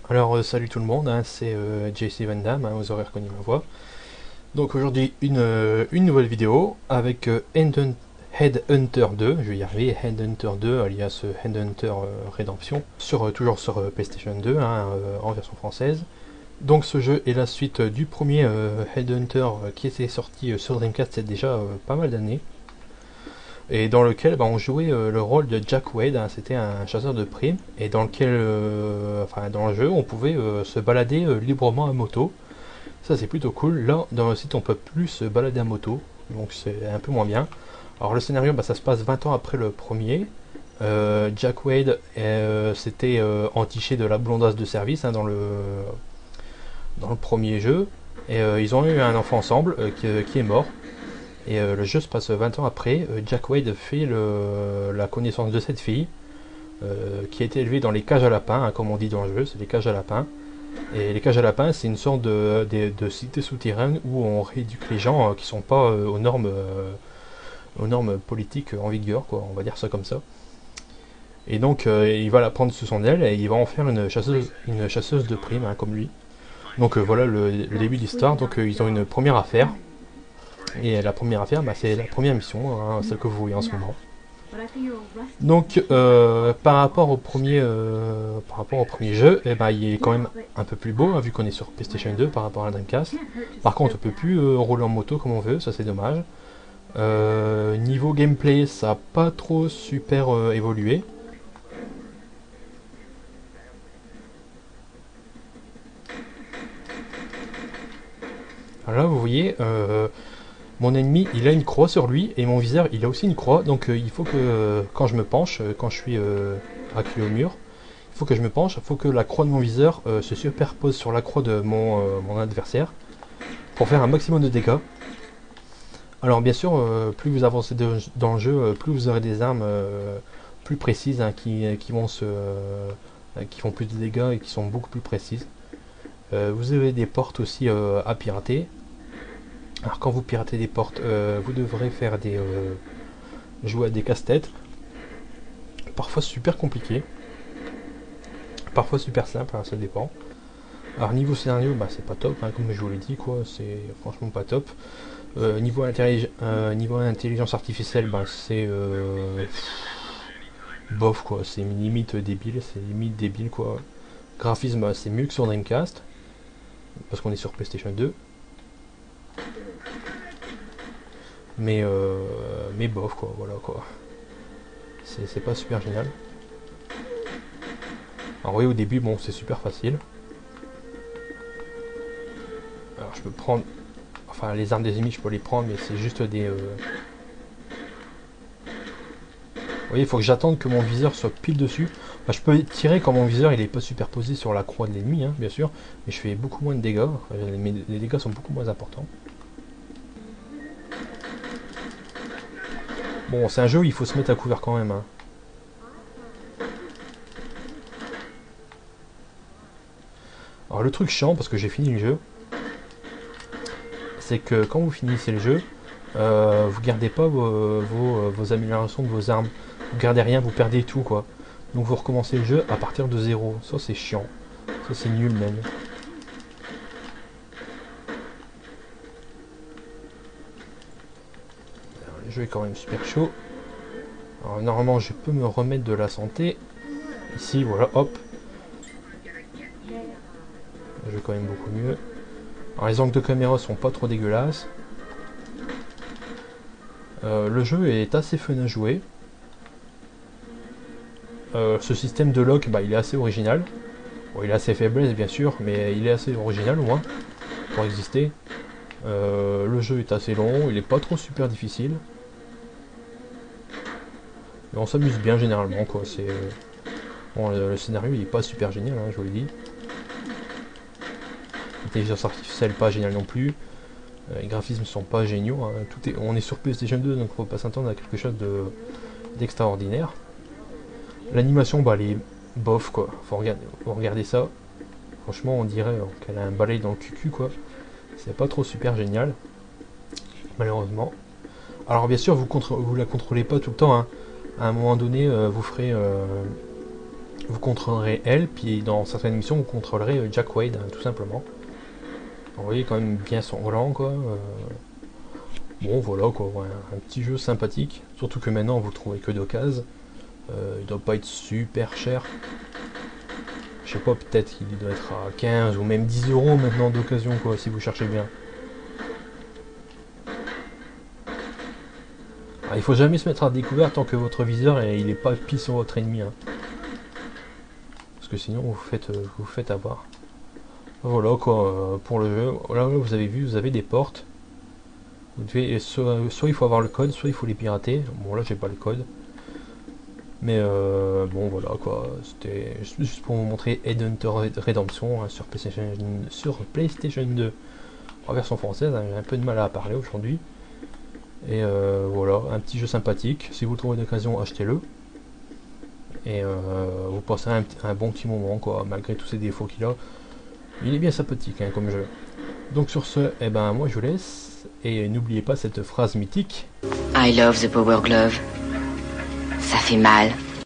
Alors salut tout le monde, hein, c'est JC Van Damme, hein, vous aurez reconnu ma voix. Donc aujourd'hui une nouvelle vidéo avec Headhunter 2, je vais y arriver, Headhunter 2 alias Headhunter Redemption, toujours sur PlayStation 2 hein, en version française. Donc ce jeu est la suite du premier Headhunter qui était sorti sur Dreamcast il y a déjà pas mal d'années. Et dans lequel on jouait le rôle de Jack Wade, hein, c'était un chasseur de primes, et dans lequel, dans le jeu, on pouvait se balader librement à moto. Ça c'est plutôt cool. Là, dans le site, on peut plus se balader à moto, donc c'est un peu moins bien. Alors le scénario, ça se passe 20 ans après le premier. Jack Wade s'était entiché de la blondasse de service hein, dans le premier jeu, et ils ont eu un enfant ensemble qui est mort. Et le jeu se passe 20 ans après. Jack Wade fait la connaissance de cette fille qui a été élevée dans les cages à lapins, hein, comme on dit dans le jeu, c'est les cages à lapins. Et les cages à lapins, c'est une sorte de cité souterraine où on rééduque les gens qui sont pas aux normes politiques en vigueur, quoi, on va dire ça comme ça. Et donc il va la prendre sous son aile et il va en faire une chasseuse de primes, hein, comme lui. Donc voilà le début de l'histoire. Donc ils ont une première affaire. Et la première affaire, c'est la première mission, hein, celle que vous voyez en ce moment. Donc, par rapport au premier jeu, il est quand même un peu plus beau, hein, vu qu'on est sur PlayStation 2 par rapport à la Dreamcast. Par contre, on peut plus rouler en moto comme on veut, ça c'est dommage. Niveau gameplay, ça n'a pas trop super évolué. Alors là, vous voyez, mon ennemi, il a une croix sur lui, et mon viseur, il a aussi une croix, donc il faut que, quand je me penche, quand je suis acculé au mur, il faut que je me penche, il faut que la croix de mon viseur se superpose sur la croix de mon adversaire, pour faire un maximum de dégâts. Alors bien sûr, plus vous avancez dans le jeu, plus vous aurez des armes plus précises, hein, qui font plus de dégâts et qui sont beaucoup plus précises. Vous avez des portes aussi à pirater. Alors quand vous piratez des portes, vous devrez faire jouer à des casse-têtes. Parfois super compliqué, parfois super simple, hein, ça dépend. Alors niveau scénario, c'est pas top, hein, comme je vous l'ai dit, quoi, c'est franchement pas top. Niveau intelligence artificielle, c'est bof quoi, c'est limite débile quoi. Graphisme, c'est mieux que sur Dreamcast, parce qu'on est sur PlayStation 2. Mais bof quoi, voilà quoi. C'est pas super génial. Alors oui, au début, c'est super facile. Alors je peux prendre... Enfin, les armes des ennemis, je peux les prendre, mais c'est juste des... Vous voyez, il faut que j'attende que mon viseur soit pile dessus. Je peux tirer quand mon viseur il est pas superposé sur la croix de l'ennemi, hein, bien sûr, mais je fais beaucoup moins de dégâts. Enfin, les dégâts sont beaucoup moins importants. Bon, c'est un jeu où il faut se mettre à couvert quand même. Hein. Alors le truc chiant, parce que j'ai fini le jeu, c'est que quand vous finissez le jeu, vous gardez pas vos améliorations de vos armes. Vous gardez rien, vous perdez tout quoi. Donc vous recommencez le jeu à partir de zéro. Ça c'est chiant. Ça c'est nul même. Alors, le jeu est quand même super chaud. Alors normalement je peux me remettre de la santé. Ici voilà, hop. Le jeu est quand même beaucoup mieux. Alors les angles de caméra sont pas trop dégueulasses. Le jeu est assez fun à jouer. Ce système de lock, il est assez original. Bon, il a ses faiblesses bien sûr, mais il est assez original au moins pour exister. Le jeu est assez long, il est pas trop super difficile. Mais on s'amuse bien généralement quoi. C'est bon, le scénario il est pas super génial, hein, je vous l'ai dit. L'intelligence artificielle pas géniale non plus. Les graphismes sont pas géniaux. Hein. On est sur PlayStation 2 donc faut pas s'attendre à quelque chose d'extraordinaire. L'animation elle est bof quoi. Faut regarder ça. Franchement on dirait qu'elle a un balai dans le cucu quoi. C'est pas trop super génial. Malheureusement. Alors bien sûr vous la contrôlez pas tout le temps. Hein. À un moment donné vous ferez vous contrôlerez elle, puis dans certaines missions vous contrôlerez Jack Wade, hein, tout simplement. Vous voyez quand même bien sanglant quoi. Bon voilà quoi, ouais, un petit jeu sympathique, surtout que maintenant vous le trouvez que d'occasion. Il doit pas être super cher. Je sais pas, peut-être qu'il doit être à 15 ou même 10 € maintenant d'occasion quoi, si vous cherchez bien. Alors, il faut jamais se mettre à découvert tant que votre viseur il est pas pile sur votre ennemi. Hein. Parce que sinon vous faites avoir. Voilà quoi, pour le jeu. Là vous avez vu, vous avez des portes. Vous devez, soit il faut avoir le code, soit il faut les pirater. Bon là j'ai pas le code. Mais bon voilà quoi, c'était juste pour vous montrer Headhunter Redemption hein, sur PlayStation 2 en version française. Hein, j'ai un peu de mal à parler aujourd'hui. Et voilà, un petit jeu sympathique. Si vous le trouvez d'occasion, achetez-le. Et vous passez un bon petit moment quoi, malgré tous ces défauts qu'il a. Il est bien sympathique hein, comme jeu. Donc sur ce, eh ben moi je vous laisse. Et n'oubliez pas cette phrase mythique. I love the Power Glove. Ça fait mal.